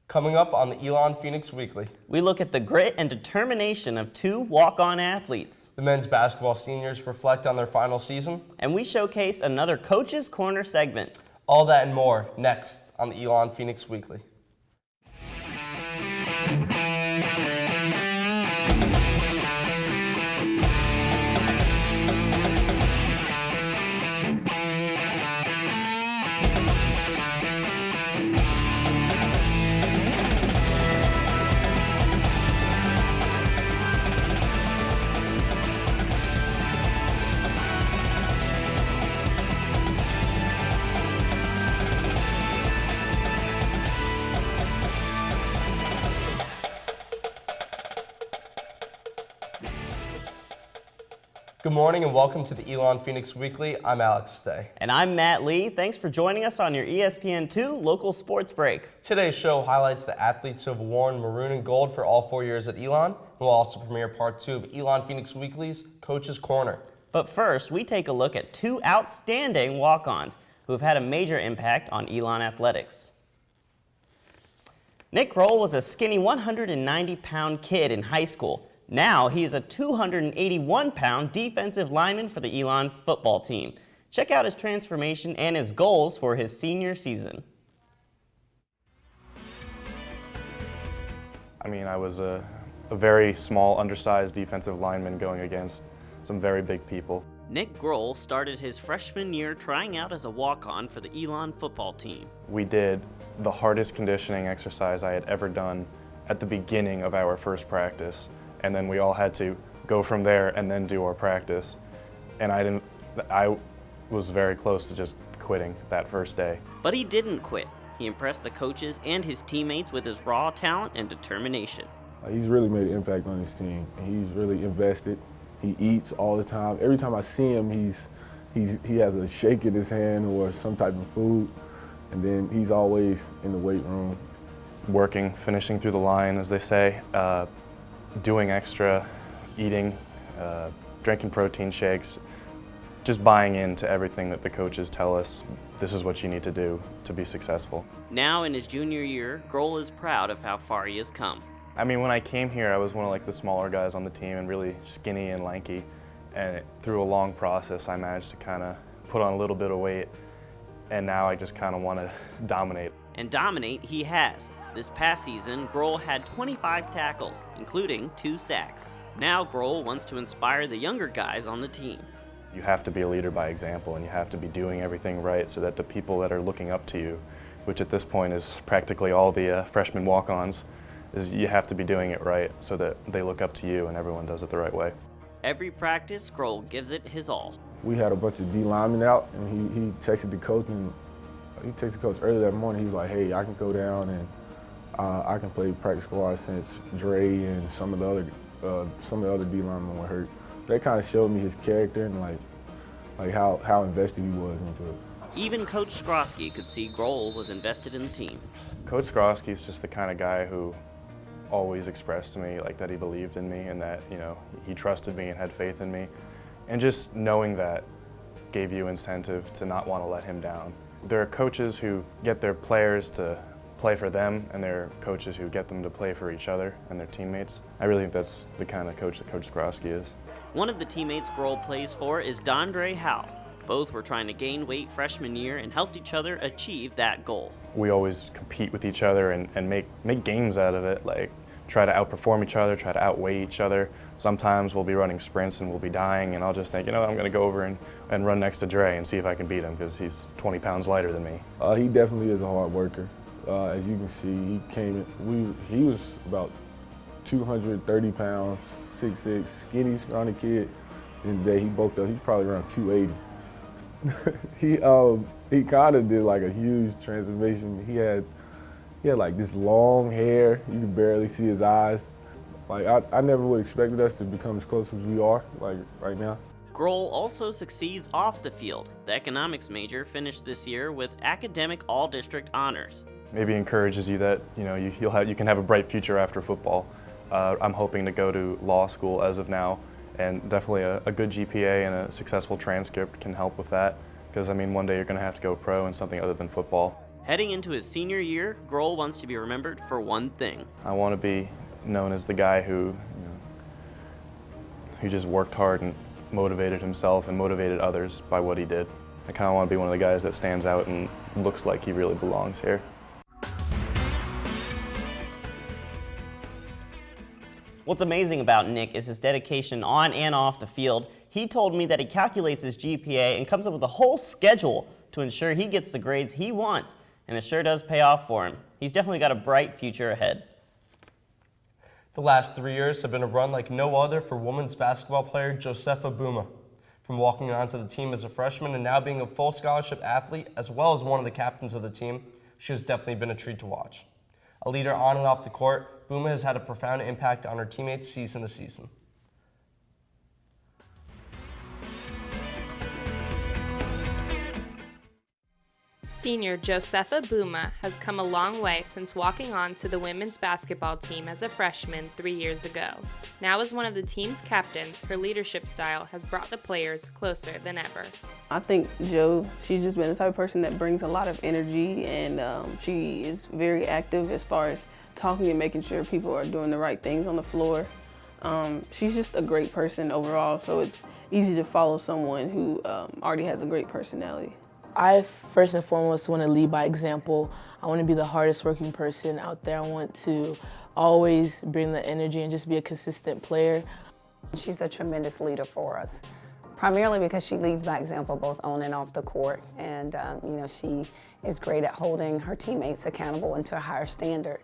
Coming up on the Elon Phoenix Weekly, We look at the grit and determination of two walk-on athletes. the men's basketball seniors reflect on their final season. And we showcase another Coach's Corner segment. All that and more next on the Elon Phoenix Weekly. Good morning and welcome to the Elon Phoenix Weekly. I'm Alex Stay. And I'm Matt Lee. Thanks for joining us on your ESPN2 local sports break. Today's show highlights the athletes who have worn maroon and gold for all 4 years at Elon, and we'll also premiere part 2 of Elon Phoenix Weekly's Coach's Corner. But first, we take a look at two outstanding walk-ons who have had a major impact on Elon athletics. Nick Grohl was a skinny 190-pound kid in high school. Now he is a 281-pound defensive lineman for the Elon football team. Check out his transformation and his goals for his senior season. I was a very small, undersized defensive lineman going against some very big people. Nick Grohl started his freshman year trying out as a walk-on for the Elon football team. We did the hardest conditioning exercise I had ever done at the beginning of our first practice. And then we all had to go from there and then do our practice. And I was very close to just quitting that first day. But he didn't quit. He impressed the coaches and his teammates with his raw talent and determination. He's really made an impact on his team. He's really invested. He eats all the time. Every time I see him, he has a shake in his hand or some type of food. And then he's always in the weight room. Working, finishing through the line, as they say. Doing extra, eating, drinking protein shakes, just buying into everything that the coaches tell us. This is what you need to do to be successful. Now in his junior year, Grohl is proud of how far he has come. When I came here, I was one of the smaller guys on the team and really skinny and lanky. And through a long process, I managed to kind of put on a little bit of weight. And now I just kind of want to dominate. And dominate he has. This past season, Grohl had 25 tackles, including 2 sacks. Now Grohl wants to inspire the younger guys on the team. You have to be a leader by example, and you have to be doing everything right so that the people that are looking up to you, which at this point is practically all the freshman walk-ons, is you have to be doing it right so that they look up to you and everyone does it the right way. Every practice, Grohl gives it his all. We had a bunch of D linemen out, and he texted the coach, and he texted the coach early that morning. He was like, "Hey, I can go down and I can play practice squad since Dre and some of the other D linemen were hurt." That kind of showed me his character and like how invested he was into it. Even Coach Skrosky could see Grohl was invested in the team. Coach Skrosky is just the kind of guy who always expressed to me that he believed in me and that he trusted me and had faith in me, and just knowing that gave you incentive to not want to let him down. There are coaches who get their players to play for them, and there are coaches who get them to play for each other and their teammates. I really think that's the kind of coach that Coach Skrosky is. One of the teammates Grohl plays for is Dondre Howe. Both were trying to gain weight freshman year and helped each other achieve that goal. We always compete with each other and make games out of it, try to outperform each other, try to outweigh each other. Sometimes we'll be running sprints and we'll be dying, and I'll just think, I'm going to go over and run next to Dre and see if I can beat him because he's 20 pounds lighter than me. He definitely is a hard worker. As you can see, he was about 230 pounds, 6'6", skinny, scrawny kid. And the day he bulked up, he's probably around 280. He kind of did a huge transformation. He had this long hair. You could barely see his eyes. I never would have expected us to become as close as we are, right now. Grohl also succeeds off the field. The economics major finished this year with academic all-district honors. Maybe encourages you that you can have a bright future after football. I'm hoping to go to law school as of now, and definitely a good GPA and a successful transcript can help with that, because one day you're going to have to go pro in something other than football. Heading into his senior year, Grohl wants to be remembered for one thing. I want to be known as the guy who just worked hard and motivated himself and motivated others by what he did. I kind of want to be one of the guys that stands out and looks like he really belongs here. What's amazing about Nick is his dedication on and off the field. He told me that he calculates his GPA and comes up with a whole schedule to ensure he gets the grades he wants, and it sure does pay off for him. He's definitely got a bright future ahead. The last 3 years have been a run like no other for women's basketball player Josefa Bouma. From walking onto the team as a freshman and now being a full scholarship athlete, as well as one of the captains of the team, she has definitely been a treat to watch. A leader on and off the court, Bouma has had a profound impact on her teammates season to season. Senior Josefa Bouma has come a long way since walking on to the women's basketball team as a freshman 3 years ago. Now as one of the team's captains, her leadership style has brought the players closer than ever. I think Jo, she's just been the type of person that brings a lot of energy, and she is very active as far as talking and making sure people are doing the right things on the floor. She's just a great person overall, so it's easy to follow someone who already has a great personality. I first and foremost want to lead by example. I want to be the hardest working person out there. I want to always bring the energy and just be a consistent player. She's a tremendous leader for us, primarily because she leads by example both on and off the court. And she is great at holding her teammates accountable and to a higher standard.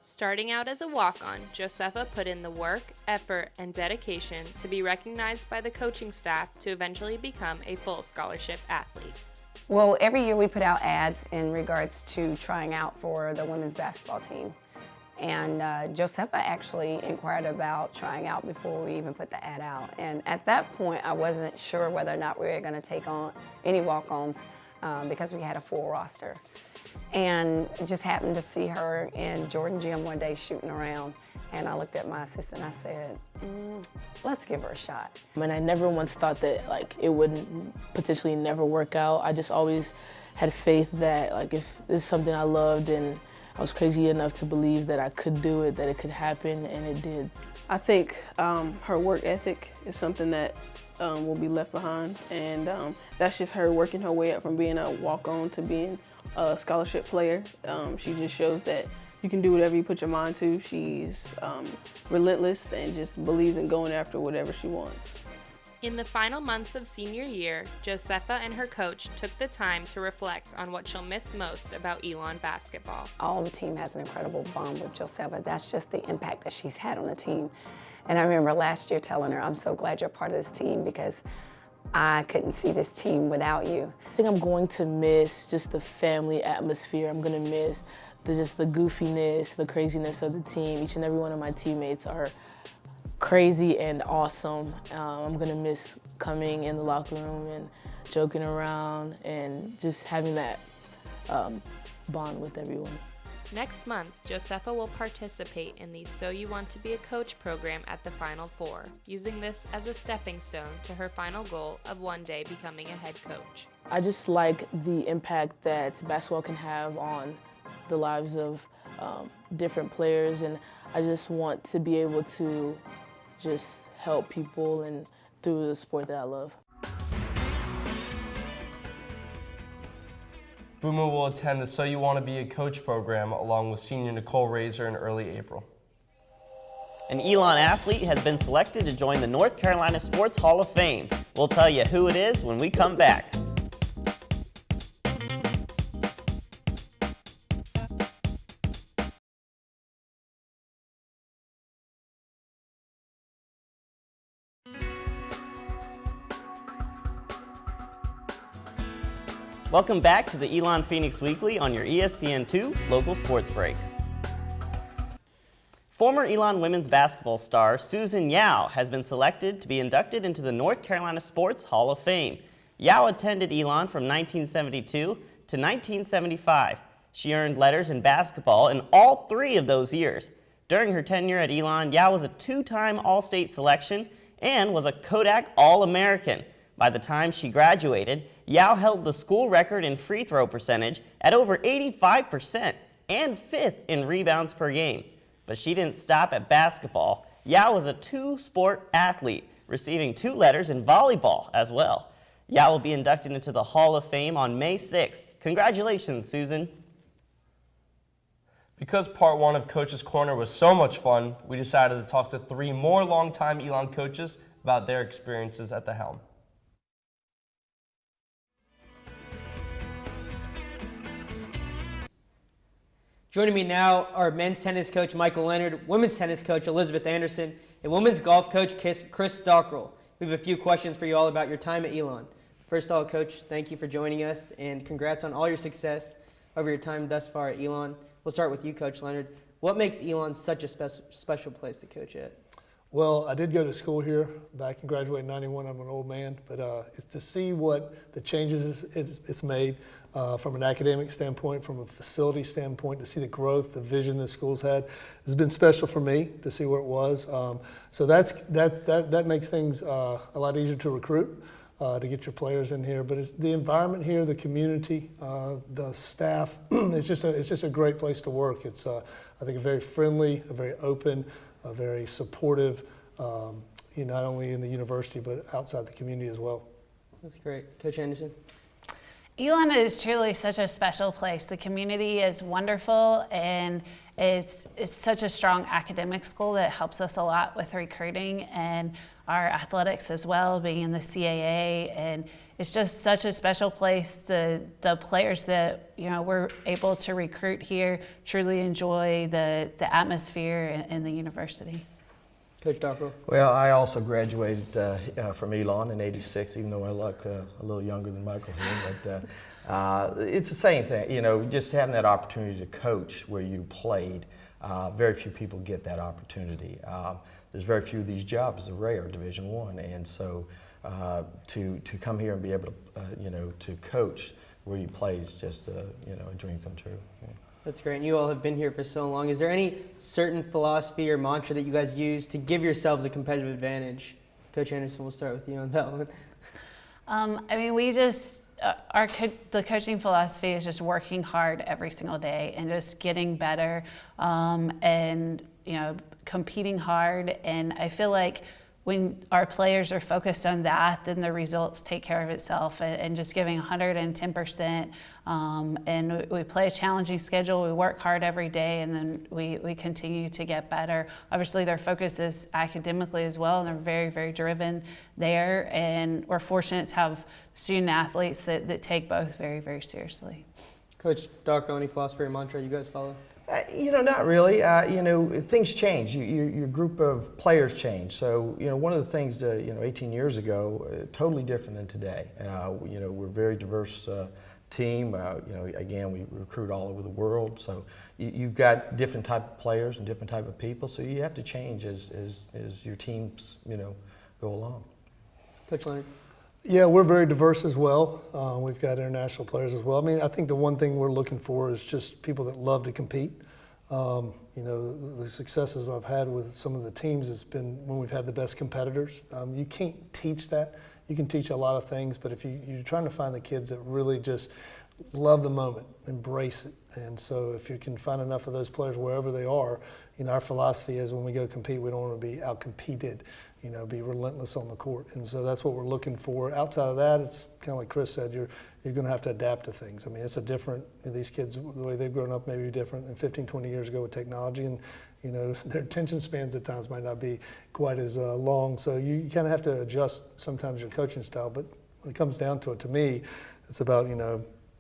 Starting out as a walk-on, Josefa put in the work, effort, and dedication to be recognized by the coaching staff to eventually become a full scholarship athlete. Well, every year we put out ads in regards to trying out for the women's basketball team. And Josefa actually inquired about trying out before we even put the ad out. And at that point, I wasn't sure whether or not we were going to take on any walk-ons because we had a full roster. And just happened to see her in Jordan Gym one day shooting around. And I looked at my assistant and I said, let's give her a shot. And I never once thought that it would potentially never work out. I just always had faith that if this is something I loved and I was crazy enough to believe that I could do it, that it could happen, and it did. I think her work ethic is something that will be left behind, and that's just her working her way up from being a walk-on to being a scholarship player. She just shows that you can do whatever you put your mind to. She's relentless and just believes in going after whatever she wants. In the final months of senior year, Josefa and her coach took the time to reflect on what she'll miss most about Elon basketball. All the team has an incredible bond with Josefa. That's just the impact that she's had on the team. And I remember last year telling her, I'm so glad you're part of this team because I couldn't see this team without you. I think I'm going to miss just the family atmosphere. I'm going to miss just the goofiness, the craziness of the team. Each and every one of my teammates are crazy and awesome. I'm gonna miss coming in the locker room and joking around and just having that bond with everyone. Next month, Josefa will participate in the So You Want to Be a Coach program at the Final Four, using this as a stepping stone to her final goal of one day becoming a head coach. I just like the impact that basketball can have on the lives of different players, and I just want to be able to just help people and through the sport that I love. Bouma will attend the So You Want to Be a Coach program along with senior Nicole Razor in early April. An Elon athlete has been selected to join the North Carolina Sports Hall of Fame. We'll tell you who it is when we come back. Welcome back to the Elon Phoenix Weekly on your ESPN2 Local Sports Break. Former Elon women's basketball star Susan Yao has been selected to be inducted into the North Carolina Sports Hall of Fame. Yao attended Elon from 1972 to 1975. She earned letters in basketball in all 3 of those years. During her tenure at Elon, Yao was a 2-time All-State selection and was a Kodak All-American. By the time she graduated, Yao held the school record in free throw percentage at over 85% and 5th in rebounds per game. But she didn't stop at basketball. Yao was a two-sport athlete, receiving 2 letters in volleyball as well. Yao will be inducted into the Hall of Fame on May 6th. Congratulations, Susan. Because part 1 of Coach's Corner was so much fun, we decided to talk to 3 more longtime Elon coaches about their experiences at the helm. Joining me now are men's tennis coach Michael Leonard, women's tennis coach Elizabeth Anderson, and women's golf coach Chris Dockrell. We have a few questions for you all about your time at Elon. First of all, Coach, thank you for joining us, and congrats on all your success over your time thus far at Elon. We'll start with you, Coach Leonard. What makes Elon such a special place to coach at? Well, I did go to school here back and graduated in '91. I'm an old man, but it's to see what the changes it's made from an academic standpoint, from a facility standpoint, to see the growth, the vision the school's had. It's been special for me to see where it was. So that makes things a lot easier to recruit. To get your players in here, but it's the environment here, the community, the staff. It's just a great place to work. It's I think a very friendly, a very open, a very supportive. Not only in the university but outside the community as well. That's great, Coach Anderson. Elon is truly such a special place. The community is wonderful, and it's such a strong academic school that helps us a lot with recruiting and our athletics as well, being in the CAA, and it's just such a special place. The players that we're able to recruit here truly enjoy the atmosphere in the university. Coach Dockrell. Well, I also graduated from Elon in '86, even though I look a little younger than Michael here. But it's the same thing, just having that opportunity to coach where you played. Very few people get that opportunity. There's very few of these jobs, are rare, Division I, and so to come here and be able to, to coach where you play is just a dream come true. Yeah. That's great. And you all have been here for so long. Is there any certain philosophy or mantra that you guys use to give yourselves a competitive advantage? Coach Anderson, we'll start with you on that one. We just, the coaching philosophy is just working hard every single day and just getting better and, competing hard. And I feel like when our players are focused on that, then the results take care of itself, and just giving 110%. And we play a challenging schedule, we work hard every day, and then we continue to get better. Obviously their focus is academically as well, and they're very, very driven there. And we're fortunate to have student athletes that take both very, very seriously. Coach Dockrell, any philosophy or mantra you guys follow? Not really. Things change. Your group of players change. So, one of the things, 18 years ago, totally different than today. We're a very diverse team. Again, we recruit all over the world. So you've got different type of players and different type of people. So you have to change as your teams, go along. Coach Leonard. Yeah, we're very diverse as well. We've got international players as well. I think the one thing we're looking for is just people that love to compete. The successes I've had with some of the teams has been when we've had the best competitors. You can't teach that. You can teach a lot of things, but if you're trying to find the kids that really just love the moment, embrace it. And so if you can find enough of those players wherever they are, our philosophy is when we go compete, we don't want to be out-competed, be relentless on the court. And so that's what we're looking for. Outside of that, it's kind of like Chris said, you're going to have to adapt to things. It's a different, these kids, the way they've grown up may be different than 15, 20 years ago with technology. And, their attention spans at times might not be quite as long. So you kind of have to adjust sometimes your coaching style. But when it comes down to it, to me, it's about,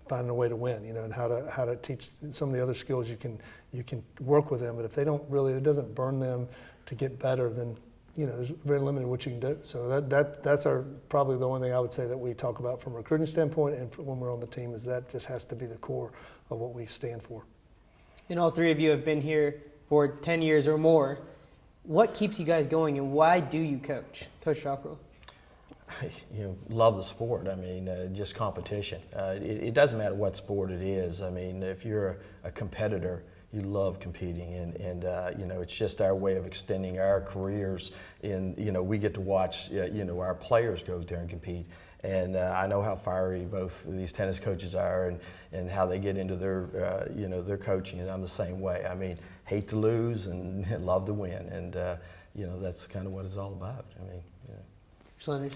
finding a way to win, and how to teach some of the other skills you can work with them. But if they don't really, it doesn't burn them to get better, then there's very limited what you can do. So that's probably the only thing I would say that we talk about from a recruiting standpoint, and when we're on the team, is that just has to be the core of what we stand for. And all three of you have been here for 10 years or more. What keeps you guys going, and why do you coach? Coach Dockrell. Love the sport. Just competition. It doesn't matter what sport it is. If you're a competitor, you love competing, and it's just our way of extending our careers. We get to watch our players go there and compete, And I know how fiery both of these tennis coaches are, and how they get into their, their coaching, and I'm the same way. I mean, hate to lose and love to win, and that's kind of what it's all about. I mean, Slenders?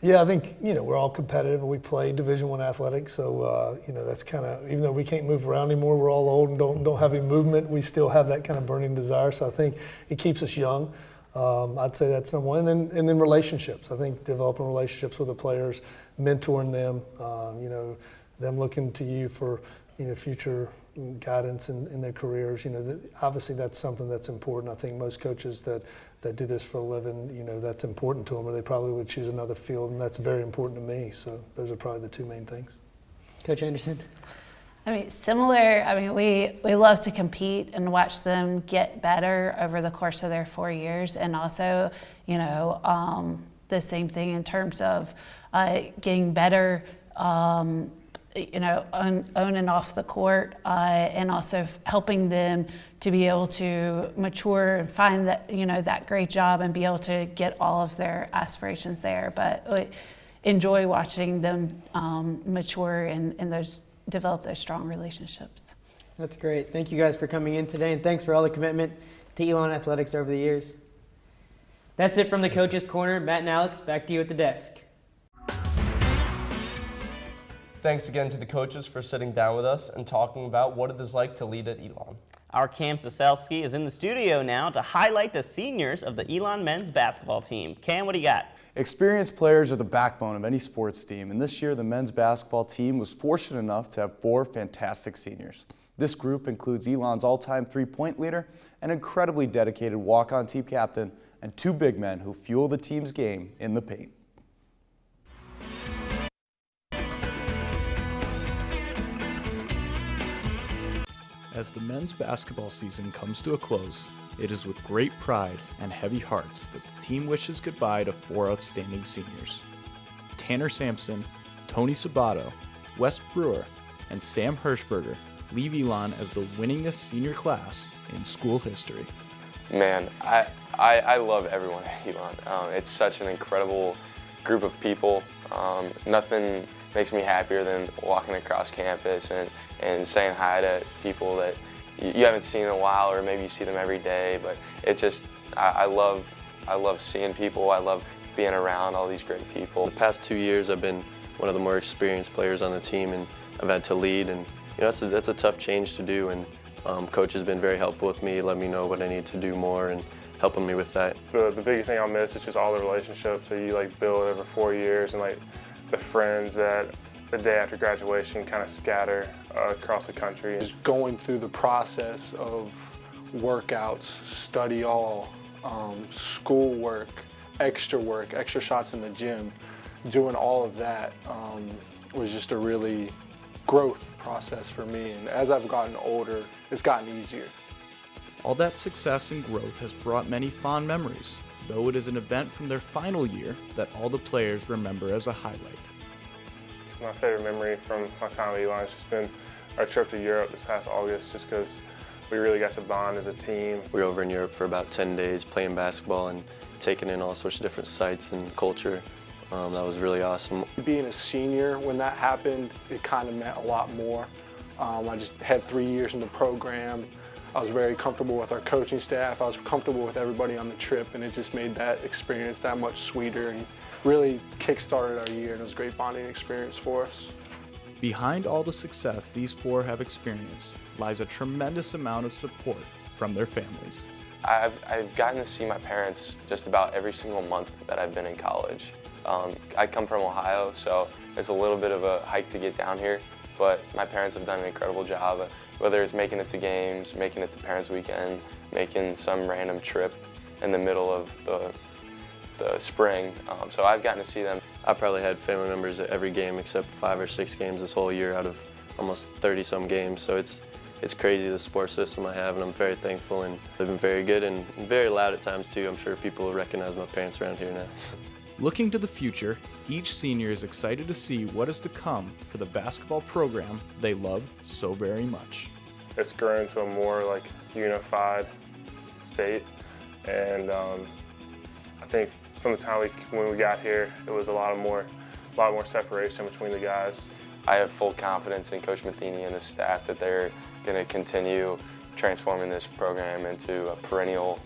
Yeah, I think, we're all competitive and we play Division I athletics. So, that's kind of, even though we can't move around anymore, we're all old and don't have any movement, we still have that kind of burning desire. So I think it keeps us young. I'd say that's number one. And then relationships. I think developing relationships with the players, mentoring them, them looking to you for, future guidance in their careers. Obviously that's something that's important. I think most coaches that do this for a living, that's important to them, or they probably would choose another field, and that's very important to me. So those are probably the two main things. Coach Anderson? I mean, similar. I mean, we love to compete and watch them get better over the course of their 4 years, and also, the same thing in terms of getting better, on and off the court, and also helping them to be able to mature and find that that great job and be able to get all of their aspirations there. But enjoy watching them mature and develop those strong relationships. That's great. Thank you guys for coming in today, and thanks for all the commitment to Elon Athletics over the years. That's it from the Coach's Corner. Matt and Alex, back to you at the desk. Thanks again to the coaches for sitting down with us and talking about what it is like to lead at Elon. Our Cam Soselsky is in the studio now to highlight the seniors of the Elon men's basketball team. Cam, what do you got? Experienced players are the backbone of any sports team, and this year the men's basketball team was fortunate enough to have 4 fantastic seniors. This group includes Elon's all-time three-point leader, an incredibly dedicated walk-on team captain, and 2 big men who fuel the team's game in the paint. As the men's basketball season comes to a close, it is with great pride and heavy hearts that the team wishes goodbye to 4 outstanding seniors. Tanner Sampson, Tony Sabato, Wes Brewer, and Sam Hirschberger leave Elon as the winningest senior class in school history. Man, I love everyone at Elon. It's such an incredible group of people. Nothing makes me happier than walking across campus and saying hi to people that you haven't seen in a while, or maybe you see them every day. But it just, I love seeing people. I love being around all these great people. The past 2 years, I've been one of the more experienced players on the team, and I've had to lead, and that's a tough change to do. And Coach has been very helpful with me, let me know what I need to do more, and helping me with that. The biggest thing I'll miss is just all the relationships that you build over 4 years, and the friends that the day after graduation kind of scatter across the country. Just going through the process of workouts, study all, schoolwork, extra shots in the gym, doing all of that was just a really growth process for me. And as I've gotten older, it's gotten easier. All that success and growth has brought many fond memories, though it is an event from their final year that all the players remember as a highlight. My favorite memory from my time at Elon has just been our trip to Europe this past August, just because we really got to bond as a team. We were over in Europe for about 10 days playing basketball and taking in all sorts of different sights and culture. That was really awesome. Being a senior, when that happened, it kind of meant a lot more. I just had 3 years in the program. I was very comfortable with our coaching staff. I was comfortable with everybody on the trip, and it just made that experience that much sweeter and really kick-started our year, and it was a great bonding experience for us. Behind all the success these 4 have experienced lies a tremendous amount of support from their families. I've gotten to see my parents just about every single month that I've been in college. I come from Ohio, so it's a little bit of a hike to get down here, but my parents have done an incredible job, whether it's making it to games, making it to Parents Weekend, making some random trip in the middle of the spring. So I've gotten to see them. I probably had family members at every game except 5 or 6 games this whole year out of almost 30-some games. So it's crazy the support system I have, and I'm very thankful, and they've been very good and very loud at times too. I'm sure people will recognize my parents around here now. Looking to the future, each senior is excited to see what is to come for the basketball program they love so very much. It's grown to a more unified state, and I think from the time when we got here, it was a lot more a lot more separation between the guys. I have full confidence in Coach Matheny and the staff that they're going to continue transforming this program into a perennial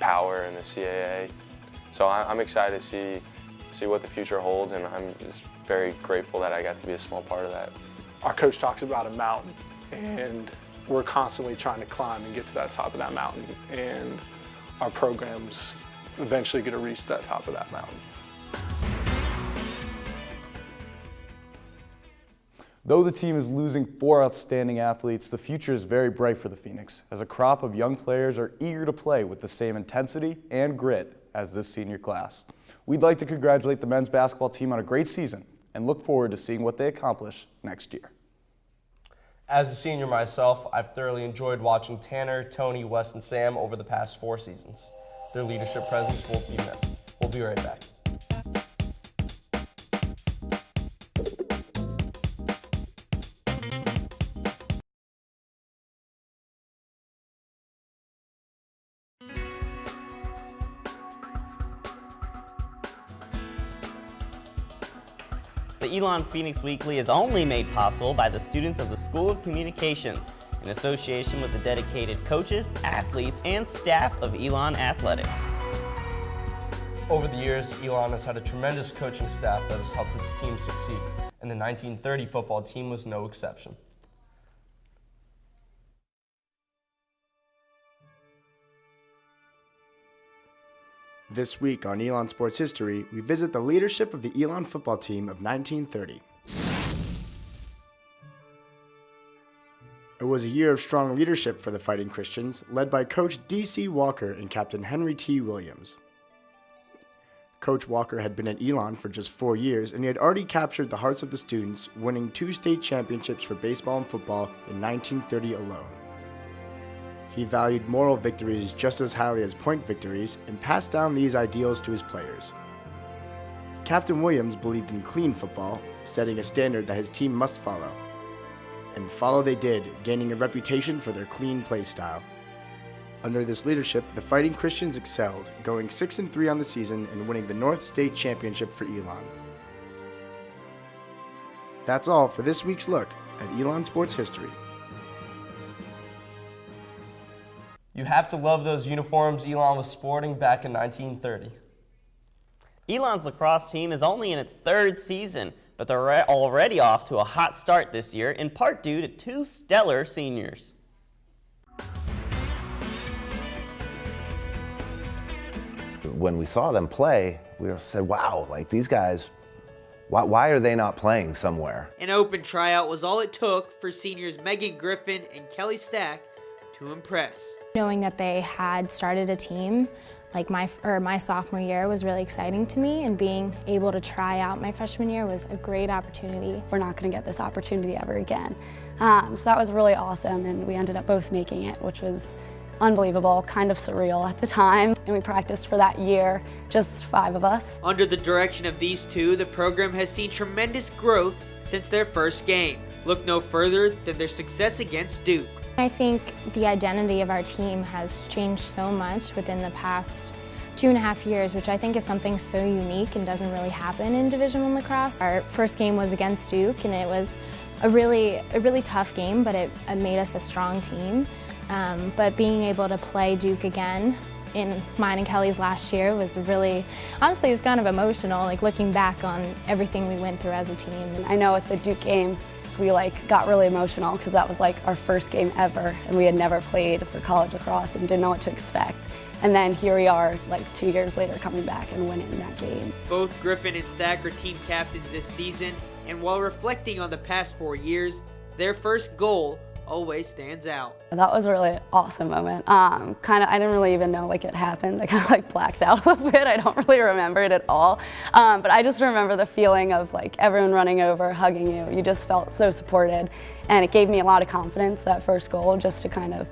power in the CAA. So I'm excited to see what the future holds, and I'm just very grateful that I got to be a small part of that. Our coach talks about a mountain, and we're constantly trying to climb and get to that top of that mountain, and our program's eventually going to reach that top of that mountain. Though the team is losing 4 outstanding athletes, the future is very bright for the Phoenix, as a crop of young players are eager to play with the same intensity and grit as this senior class. We'd like to congratulate the men's basketball team on a great season and look forward to seeing what they accomplish next year. As a senior myself, I've thoroughly enjoyed watching Tanner, Tony, Wes, and Sam over the past 4 seasons. Their leadership presence will be missed. We'll be right back. The Elon Phoenix Weekly is only made possible by the students of the School of Communications in association with the dedicated coaches, athletes, and staff of Elon Athletics. Over the years, Elon has had a tremendous coaching staff that has helped its team succeed, and the 1930 football team was no exception. This week on Elon Sports History, we visit the leadership of the Elon football team of 1930. It was a year of strong leadership for the Fighting Christians, led by Coach D.C. Walker and Captain Henry T. Williams. Coach Walker had been at Elon for just 4 years, and he had already captured the hearts of the students, winning 2 state championships for baseball and football in 1930 alone. He valued moral victories just as highly as point victories and passed down these ideals to his players. Captain Williams believed in clean football, setting a standard that his team must follow. And follow they did, gaining a reputation for their clean play style. Under this leadership, the Fighting Christians excelled, going 6-3 on the season and winning the North State Championship for Elon. That's all for this week's look at Elon Sports History. You have to love those uniforms Elon was sporting back in 1930. Elon's lacrosse team is only in its 3rd season, but they're already off to a hot start this year, in part due to 2 stellar seniors. When we saw them play, we said, wow, like these guys, why are they not playing somewhere? An open tryout was all it took for seniors Megan Griffin and Kelly Stack to impress. Knowing that they had started a team like my sophomore year was really exciting to me, and being able to try out my freshman year was a great opportunity. We're not going to get this opportunity ever again. So that was really awesome, and we ended up both making it, which was unbelievable, kind of surreal at the time. And we practiced for that year, just 5 of us. Under the direction of these two, the program has seen tremendous growth since their first game. Look no further than their success against Duke. I think the identity of our team has changed so much within the past 2.5 years, which I think is something so unique and doesn't really happen in Division I lacrosse. Our first game was against Duke, and it was a really tough game, but it made us a strong team. But being able to play Duke again in mine and Kelly's last year was really, honestly, it was kind of emotional, like looking back on everything we went through as a team. I know at the Duke game, we got really emotional because that was our first game ever, and we had never played for college lacrosse and didn't know what to expect. And then here we are 2 years later coming back and winning that game. Both Griffin and Stack are team captains this season, and while reflecting on the past 4 years, their first goal always stands out. That was a really awesome moment. I didn't really even know it happened. I kind of blacked out a little bit. I don't really remember it at all. But I just remember the feeling of everyone running over, hugging you. You just felt so supported. And it gave me a lot of confidence, that first goal, just to kind of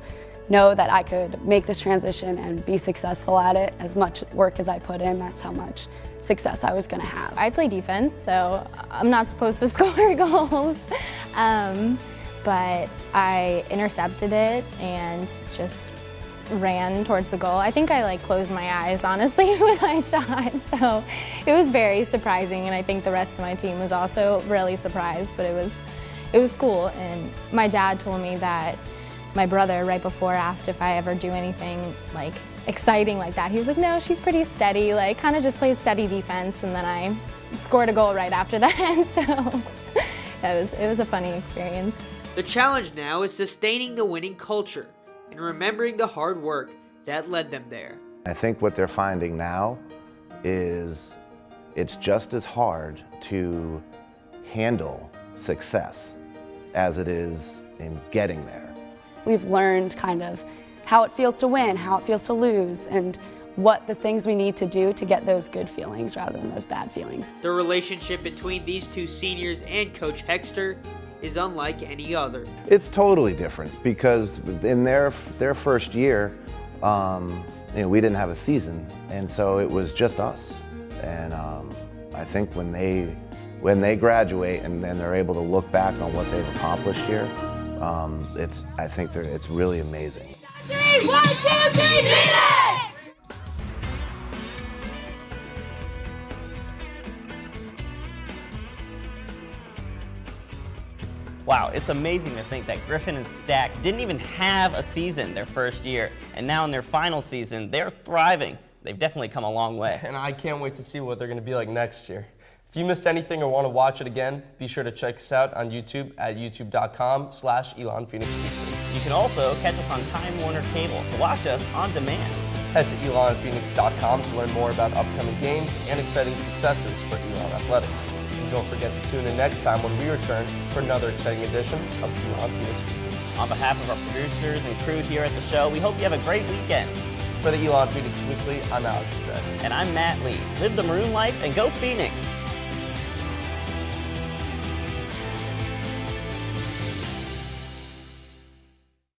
know that I could make this transition and be successful at it. As much work as I put in, that's how much success I was going to have. I play defense, so I'm not supposed to score goals. But I intercepted it and just ran towards the goal. I think I closed my eyes, honestly, when I shot. So it was very surprising, and I think the rest of my team was also really surprised, but it was cool. And my dad told me that my brother right before asked if I ever do anything exciting like that. He was like, no, she's pretty steady, kind of just plays steady defense, and then I scored a goal right after that. So it was a funny experience. The challenge now is sustaining the winning culture and remembering the hard work that led them there. I think what they're finding now is it's just as hard to handle success as it is in getting there. We've learned kind of how it feels to win, how it feels to lose, and what the things we need to do to get those good feelings rather than those bad feelings. The relationship between these two seniors and Coach Hexter is unlike any other. It's totally different because in their first year, we didn't have a season, and so it was just us. And I think when they graduate and then they're able to look back on what they've accomplished here, I think it's really amazing. 3, 1, 2, 3, Venus! Wow, it's amazing to think that Griffin and Stack didn't even have a season their first year, and now in their final season, they're thriving. They've definitely come a long way. And I can't wait to see what they're going to be like next year. If you missed anything or want to watch it again, be sure to check us out on YouTube at youtube.com/Elon Phoenix Weekly. You can also catch us on Time Warner Cable to watch us on demand. Head to elonphoenix.com to learn more about upcoming games and exciting successes for Elon Athletics. And don't forget to tune in next time when we return for another exciting edition of Elon Phoenix Weekly. On behalf of our producers and crew here at the show, we hope you have a great weekend. For the Elon Phoenix Weekly, I'm Alex Stead. And I'm Matt Lee. Live the maroon life and go Phoenix!